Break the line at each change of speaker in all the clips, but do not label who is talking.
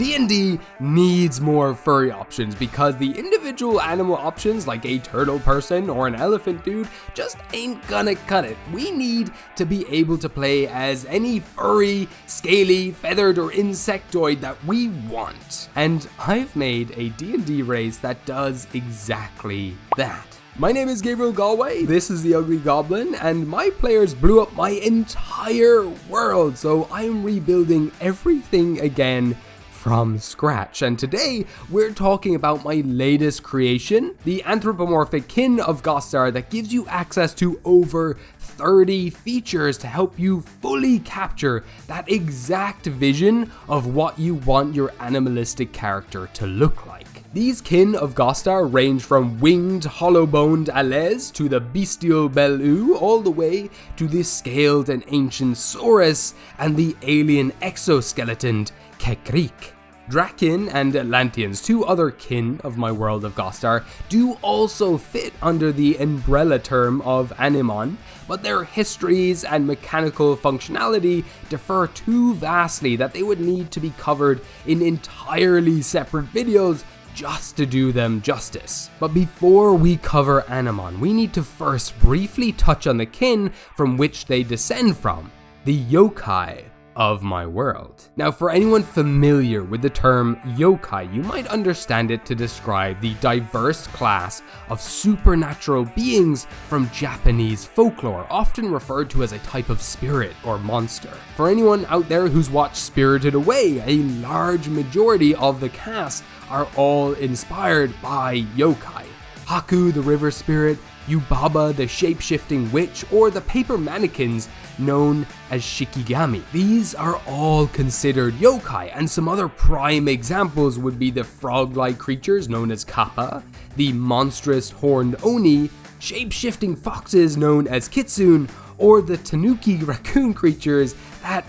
D&D needs more furry options because the individual animal options like a turtle person or an elephant dude just ain't gonna cut it. We need to be able to play as any furry, scaly, feathered, or insectoid that we want. And I've made a D&D race that does exactly that. My name is Gabriel Galway, this is the Ugly Goblin, and my players blew up my entire world, so I'm rebuilding everything again from scratch. And today we're talking about my latest creation, the anthropomorphic Kin of Gostar, that gives you access to over 30 features to help you fully capture that exact vision of what you want your animalistic character to look like. These Kin of Gostar range from winged, hollow-boned Alez to the bestial Belu, all the way to the scaled and ancient Saurus and the alien exoskeletoned Kekrik. Draken and Atlanteans, two other kin of my world of Gostar, do also fit under the umbrella term of Animon, but their histories and mechanical functionality differ too vastly that they would need to be covered in entirely separate videos just to do them justice. But before we cover Animon, we need to first briefly touch on the kin from which they descend from, the Yokai of my world. Now, for anyone familiar with the term yokai, you might understand it to describe the diverse class of supernatural beings from Japanese folklore, often referred to as a type of spirit or monster. For anyone out there who's watched Spirited Away, a large majority of the cast are all inspired by yokai. Haku, the river spirit, Yubaba, the shape-shifting witch, or the paper mannequins known as Shikigami. These are all considered yokai, and some other prime examples would be the frog-like creatures known as Kappa, the monstrous horned Oni, shape-shifting foxes known as Kitsune, or the tanuki raccoon creatures that,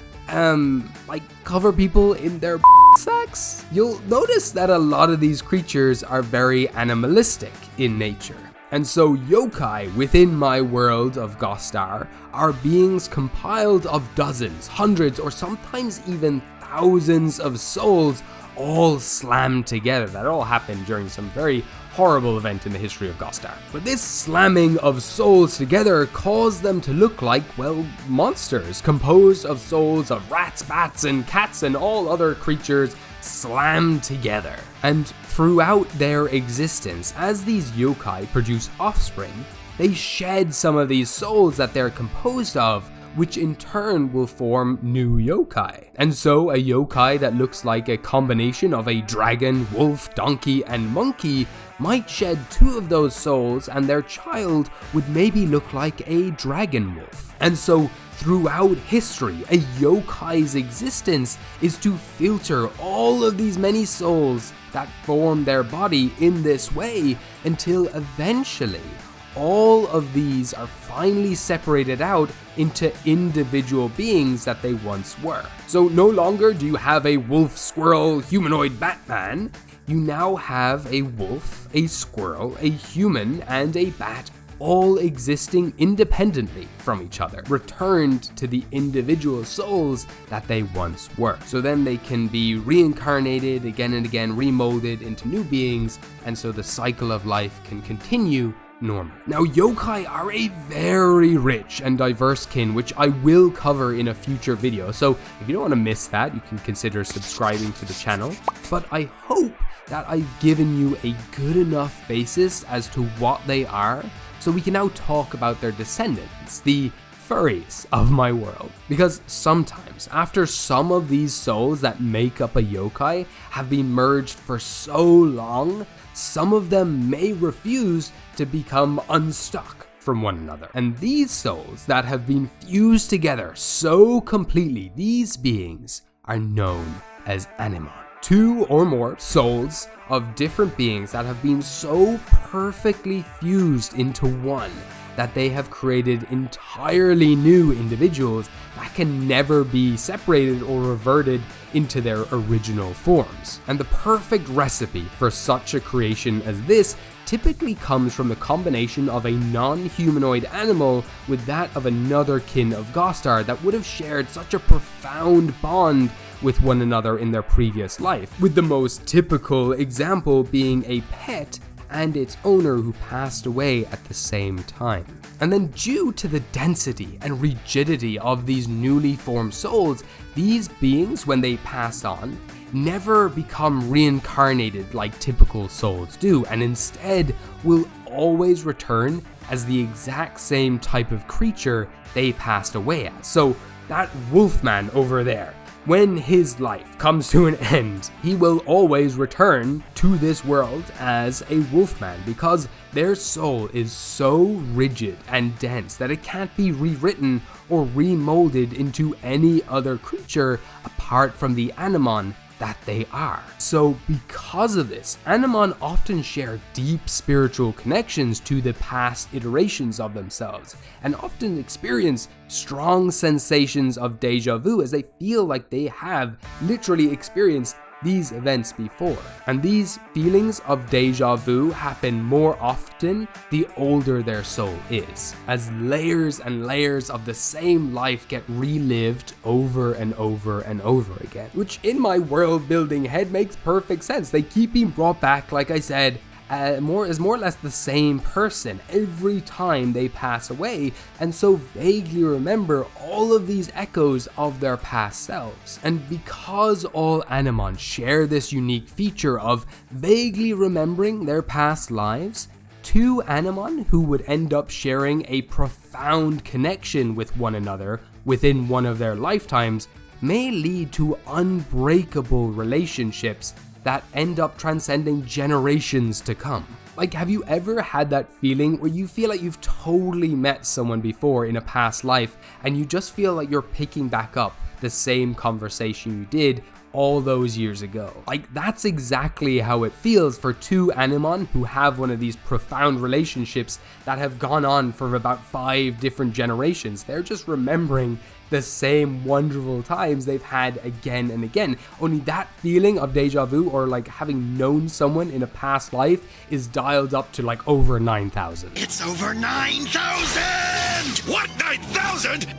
cover people in their sacks. You'll notice that a lot of these creatures are very animalistic in nature. And so yokai within my world of Gostar are beings compiled of dozens, hundreds, or sometimes even thousands of souls all slammed together. That all happened during some very horrible event in the history of Gostar. But this slamming of souls together caused them to look like, well, monsters composed of souls of rats, bats, and cats and all other creatures slammed together. And throughout their existence, as these yokai produce offspring, they shed some of these souls that they're composed of, which in turn will form new yokai. And so a yokai that looks like a combination of a dragon, wolf, donkey, and monkey might shed two of those souls, and their child would maybe look like a dragon wolf. And so throughout history, a yokai's existence is to filter all of these many souls that form their body in this way until eventually all of these are finally separated out into individual beings that they once were. So no longer do you have a wolf, squirrel, humanoid Batman. You now have a wolf, a squirrel, a human, and a bat, all existing independently from each other, returned to the individual souls that they once were. So then they can be reincarnated again and again, remolded into new beings, and so the cycle of life can continue normal. Now, yokai are a very rich and diverse kin, which I will cover in a future video. So if you don't want to miss that, you can consider subscribing to the channel. But I hope that I've given you a good enough basis as to what they are, so we can now talk about their descendants, the furries of my world. Because sometimes, after some of these souls that make up a yokai have been merged for so long, some of them may refuse to become unstuck from one another. And these souls that have been fused together so completely, these beings are known as Animon. Two or more souls of different beings that have been so perfectly fused into one that they have created entirely new individuals that can never be separated or reverted into their original forms. And the perfect recipe for such a creation as this typically comes from the combination of a non-humanoid animal with that of another kin of Gostar that would have shared such a profound bond with one another in their previous life, with the most typical example being a pet and its owner who passed away at the same time. And then due to the density and rigidity of these newly formed souls, these beings, when they pass on, never become reincarnated like typical souls do, and instead will always return as the exact same type of creature they passed away as. So that wolfman over there, when his life comes to an end, he will always return to this world as a wolfman because their soul is so rigid and dense that it can't be rewritten or remolded into any other creature apart from the Animon that they are. So because of this, Animon often share deep spiritual connections to the past iterations of themselves, and often experience strong sensations of deja vu as they feel like they have literally experienced these events before. And these feelings of deja vu happen more often the older their soul is, as layers and layers of the same life get relived over and over and over again, which in my world building head makes perfect sense. They keep being brought back, like I said, more or less the same person every time they pass away, and so vaguely remember all of these echoes of their past selves. And because all Animon share this unique feature of vaguely remembering their past lives, two Animon who would end up sharing a profound connection with one another within one of their lifetimes may lead to unbreakable relationships that end up transcending generations to come. Like, have you ever had that feeling where you feel like you've totally met someone before in a past life and you just feel like you're picking back up the same conversation you did all those years ago? Like, that's exactly how it feels for two Animon who have one of these profound relationships that have gone on for about 5 different generations. They're just remembering the same wonderful times they've had again and again. Only that feeling of deja vu, or like having known someone in a past life, is dialed up to like over 9,000.
It's over 9,000! What, 9,000?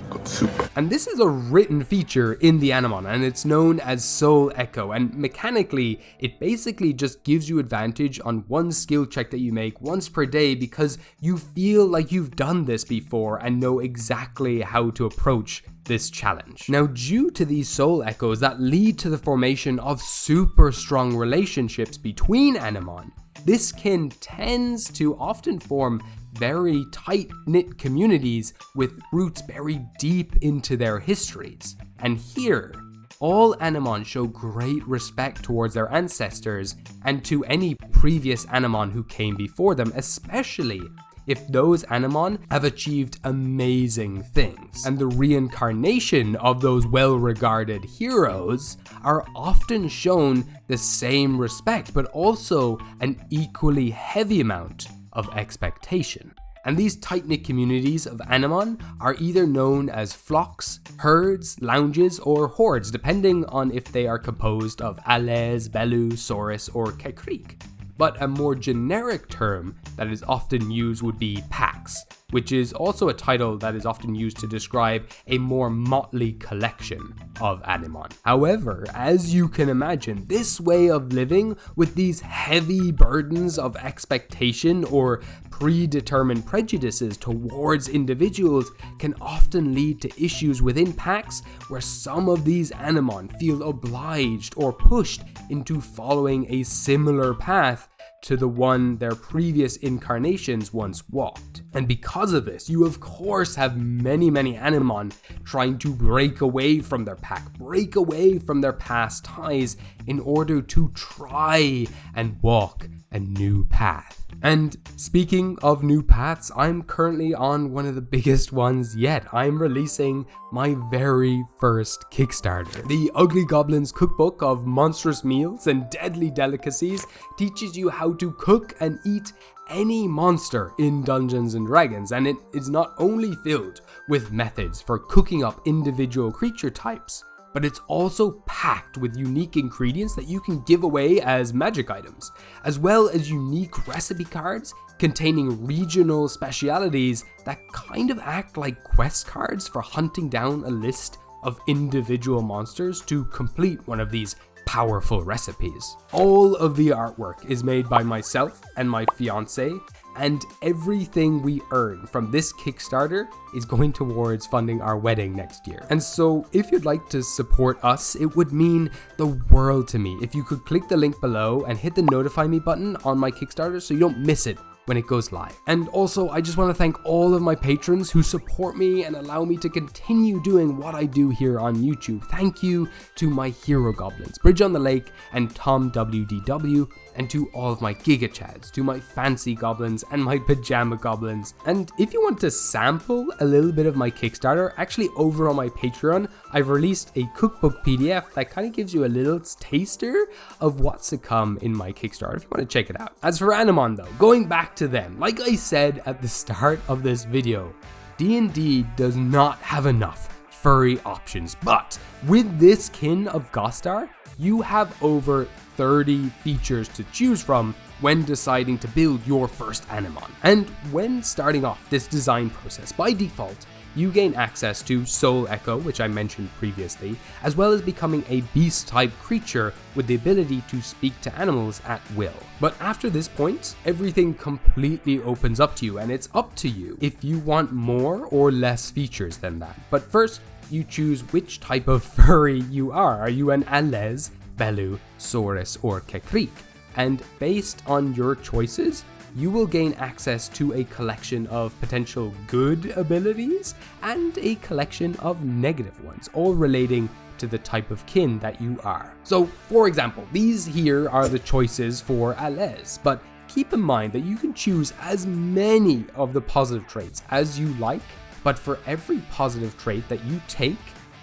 And this is a written feature in the Animon, and it's known as Soul Echo, and mechanically it basically just gives you advantage on one skill check that you make once per day because you feel like you've done this before and know exactly how to approach this challenge. Now, due to these soul echoes that lead to the formation of super strong relationships between Animon, this kin tends to often form very tight-knit communities with roots buried deep into their histories. And here, all Animon show great respect towards their ancestors and to any previous Animon who came before them, especially if those Animon have achieved amazing things. And the reincarnation of those well-regarded heroes are often shown the same respect, but also an equally heavy amount of expectation. And these tight-knit communities of Animon are either known as flocks, herds, lounges, or hordes, depending on if they are composed of Alez, Belu, Saurus, or Kekrik. But a more generic term that is often used would be packs, which is also a title that is often used to describe a more motley collection of Animon. However, as you can imagine, this way of living with these heavy burdens of expectation or predetermined prejudices towards individuals can often lead to issues within packs where some of these Animon feel obliged or pushed into following a similar path to the one their previous incarnations once walked. And because of this, you of course have many Animon trying to break away from their pack, break away from their past ties in order to try and walk a new path. And speaking of new paths, I'm currently on one of the biggest ones yet. I'm releasing my very first Kickstarter. The Ugly Goblin's Cookbook of Monstrous Meals and Deadly Delicacies teaches you how to cook and eat any monster in Dungeons & Dragons, and it is not only filled with methods for cooking up individual creature types, but it's also packed with unique ingredients that you can give away as magic items, as well as unique recipe cards containing regional specialities that kind of act like quest cards for hunting down a list of individual monsters to complete one of these powerful recipes. All of the artwork is made by myself and my fiance, and everything we earn from this Kickstarter is going towards funding our wedding next year. And so if you'd like to support us, it would mean the world to me if you could click the link below and hit the notify me button on my Kickstarter so you don't miss it when it goes live. And also, I just want to thank all of my patrons who support me and allow me to continue doing what I do here on YouTube. Thank you to my hero goblins, Bridge on the Lake and Tom WDW, and to all of my Giga Chads, to my fancy goblins and my pajama goblins. And if you want to sample a little bit of my Kickstarter, actually over on my Patreon, I've released a cookbook PDF that kind of gives you a little taster of what's to come in my Kickstarter if you want to check it out. As for Animon though, going back to them, like I said at the start of this video, D&D does not have enough furry options, but with this Kin of Gostar, you have over 30 features to choose from when deciding to build your first Animon. And when starting off this design process, by default, you gain access to Soul Echo, which I mentioned previously, as well as becoming a beast-type creature with the ability to speak to animals at will. But after this point, everything completely opens up to you, and it's up to you if you want more or less features than that. But first, you choose which type of furry you are. Are you an Alez, Belu, Saurus, or Kekrik? And based on your choices, you will gain access to a collection of potential good abilities and a collection of negative ones, all relating to the type of kin that you are. So, for example, these here are the choices for Alez, but keep in mind that you can choose as many of the positive traits as you like, but for every positive trait that you take,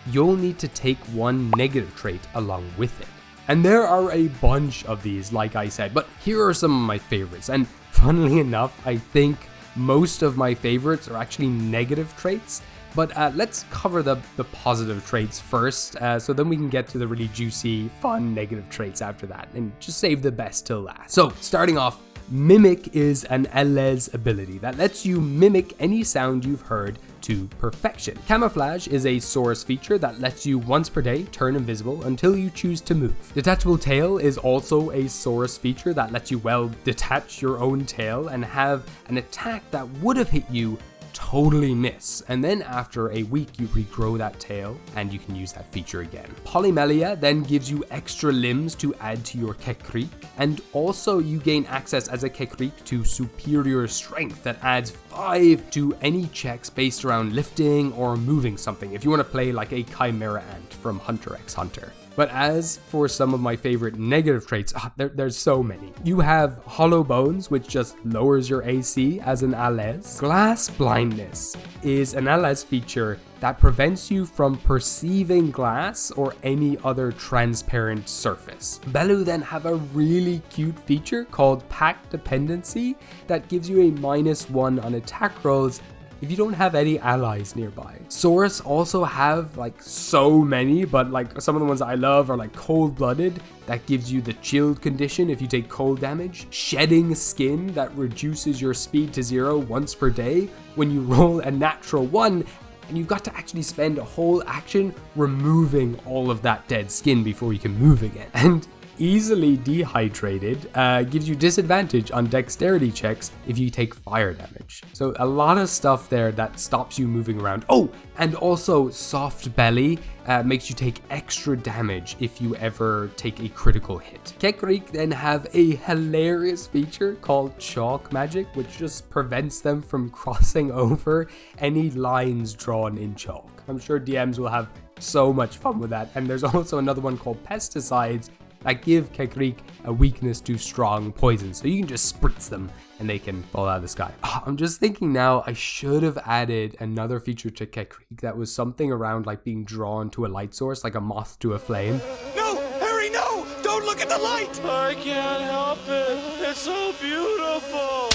you'll need to take one negative trait along with it. And there are a bunch of these, like I said, but here are some of my favorites. And funnily enough, I think most of my favorites are actually negative traits. But let's cover the positive traits first, so then we can get to the really juicy, fun negative traits after that, and just save the best till last. So starting off, Mimic is an Alez ability that lets you mimic any sound you've heard to perfection. Camouflage is a Saurus feature that lets you once per day turn invisible until you choose to move. Detachable tail is also a Saurus feature that lets you, well, detach your own tail and have an attack that would have hit you totally miss, and then after a week you regrow that tail and you can use that feature again. Polymelia then gives you extra limbs to add to your Kekrik, and also you gain access as a Kekrik to superior strength that adds 5 to any checks based around lifting or moving something if you want to play like a Chimera Ant from Hunter x Hunter. But as for some of my favorite negative traits, there's so many. You have Hollow Bones, which just lowers your AC as an Alez. Glass Blindness is an Alez feature that prevents you from perceiving glass or any other transparent surface. Belu then have a really cute feature called Pack Dependency that gives you a -1 on attack rolls if you don't have any allies nearby. Saurus also have like so many, but like some of the ones I love are like Cold Blooded, that gives you the chilled condition if you take cold damage. Shedding Skin, that reduces your speed to 0 once per day when you roll a natural 1, and you've got to actually spend a whole action removing all of that dead skin before you can move again. And Easily Dehydrated gives you disadvantage on dexterity checks if you take fire damage. So a lot of stuff there that stops you moving around. Oh, and also Soft Belly makes you take extra damage if you ever take a critical hit. Kekrik then have a hilarious feature called Chalk Magic, which just prevents them from crossing over any lines drawn in chalk. I'm sure DMs will have so much fun with that. And there's also another one called Pesticides that give Kekrik a weakness to strong poison, so you can just spritz them and they can fall out of the sky. I'm just thinking now, I should have added another feature to Kekrik that was something around like being drawn to a light source, like a moth to a flame.
No! Harry, no! Don't look at the light!
I can't help it. It's so beautiful.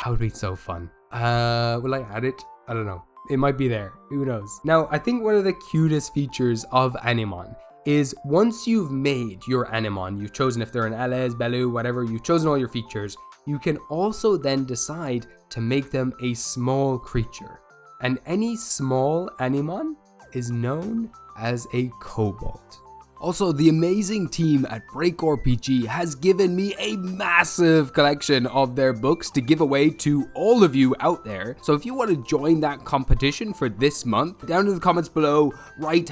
That would be so fun. Will I add it? I don't know. It might be there. Who knows? Now, I think one of the cutest features of Animon is once you've made your Animon, you've chosen if they're an Alez, Belu, whatever, you've chosen all your features, you can also then decide to make them a small creature. And any small Animon is known as a kobold. Also, the amazing team at Break RPG has given me a massive collection of their books to give away to all of you out there. So if you want to join that competition for this month, down in the comments below, write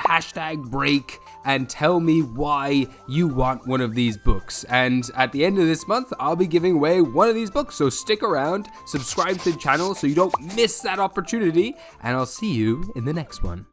#break and tell me why you want one of these books. And at the end of this month, I'll be giving away one of these books. So stick around, subscribe to the channel so you don't miss that opportunity, and I'll see you in the next one.